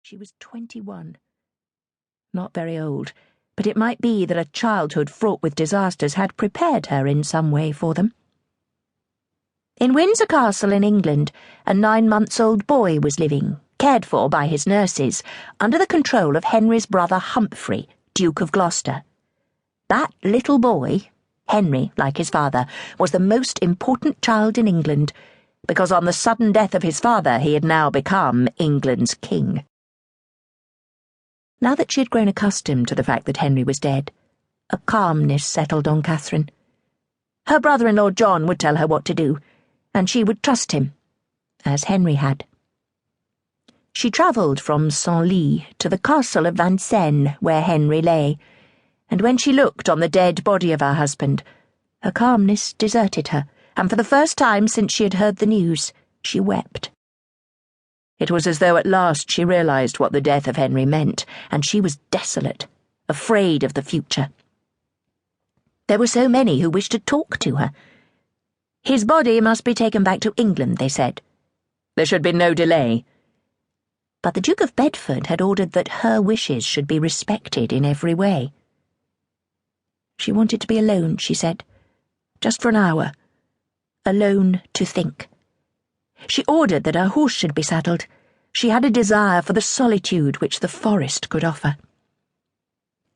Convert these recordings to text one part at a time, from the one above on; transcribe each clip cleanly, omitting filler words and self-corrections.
She was 21. Not very old, but it might be that a childhood fraught with disasters had prepared her in some way for them. In Windsor Castle in England, a 9-month-old boy was living, cared for by his nurses, under the control of Henry's brother Humphrey, Duke of Gloucester. That little boy, Henry, like his father, was the most important child in England, because on the sudden death of his father he had now become England's king. Now that she had grown accustomed to the fact that Henry was dead, a calmness settled on Catherine. Her brother-in-law John would tell her what to do, and she would trust him, as Henry had. She travelled from Senlis to the castle of Vincennes, where Henry lay, and when she looked on the dead body of her husband, her calmness deserted her, and for the first time since she had heard the news, she wept. It was as though at last she realised what the death of Henry meant, and she was desolate, afraid of the future. There were so many who wished to talk to her. His body must be taken back to England, they said. There should be no delay. But the Duke of Bedford had ordered that her wishes should be respected in every way. She wanted to be alone, she said, just for an hour, alone to think. She ordered that her horse should be saddled. She had a desire for the solitude which the forest could offer.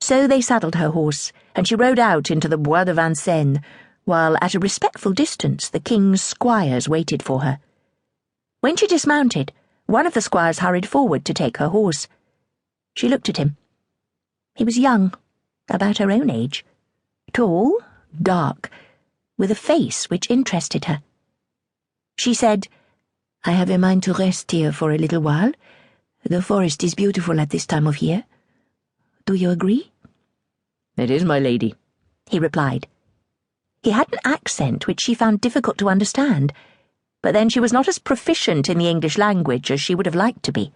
So they saddled her horse, and she rode out into the Bois de Vincennes, while at a respectful distance the king's squires waited for her. When she dismounted, one of the squires hurried forward to take her horse. She looked at him. He was young, about her own age, tall, dark, with a face which interested her. She said, "I have a mind to rest here for a little while. The forest is beautiful at this time of year. Do you agree?" "It is, my lady," he replied. He had an accent which she found difficult to understand, but then she was not as proficient in the English language as she would have liked to be.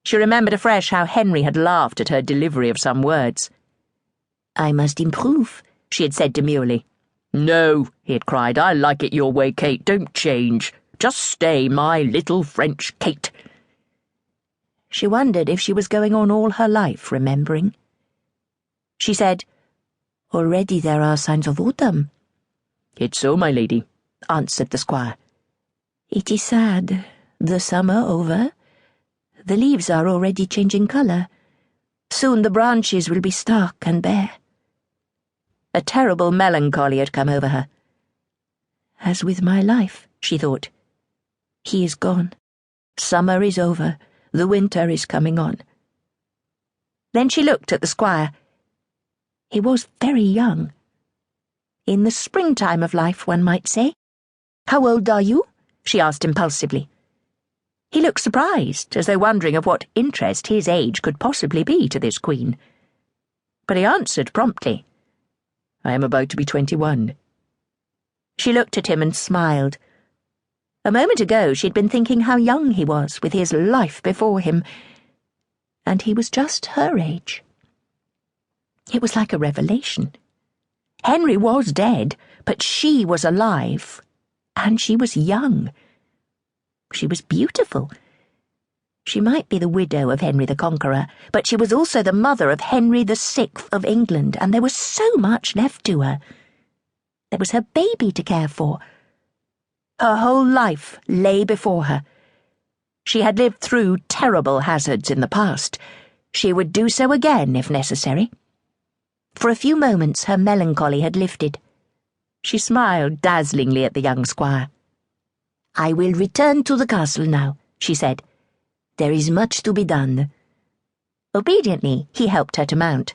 She remembered afresh how Henry had laughed at her delivery of some words. "I must improve," she had said demurely. "No," he had cried, "I like it your way, Kate. Don't change. Just stay, my little French Kate." She wondered if she was going on all her life remembering. She said, "Already there are signs of autumn." "It's so, my lady," answered the squire. "It is sad, the summer over. The leaves are already changing colour. Soon the branches will be stark and bare." A terrible melancholy had come over her. As with my life, she thought. He is gone. Summer is over. The winter is coming on. Then she looked at the squire. He was very young. In the springtime of life, one might say. "How old are you?" she asked impulsively. He looked surprised, as though wondering of what interest his age could possibly be to this queen. But he answered promptly, "I am about to be 21. She looked at him and smiled. A moment ago she had been thinking how young he was, with his life before him, and he was just her age. It was like a revelation. Henry was dead, but she was alive, and she was young. She was beautiful. She might be the widow of Henry the Conqueror, but she was also the mother of Henry VI of England, and there was so much left to her. There was her baby to care for. Her whole life lay before her. She had lived through terrible hazards in the past. She would do so again if necessary. For a few moments her melancholy had lifted. She smiled dazzlingly at the young squire. "I will return to the castle now," she said. "There is much to be done." Obediently, he helped her to mount.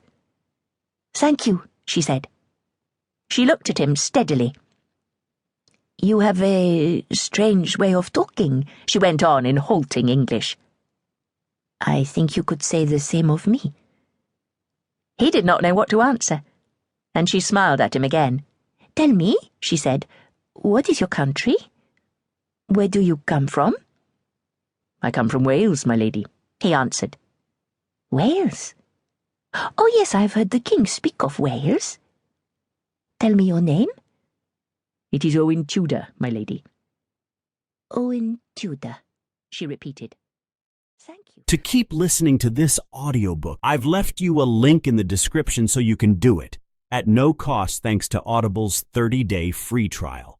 "Thank you," she said. She looked at him steadily. "You have a strange way of talking," she went on in halting English. "I think you could say the same of me." He did not know what to answer, and she smiled at him again. "Tell me," she said, "what is your country? Where do you come from?" "I come from Wales, my lady," he answered. "Wales? Oh yes, I have heard the king speak of Wales. Tell me your name." "It is Owen Tudor, my lady." "Owen Tudor," she repeated. thank you. To keep listening to this audiobook, I've left you a link in the description so you can do it, at no cost thanks to Audible's 30-day free trial.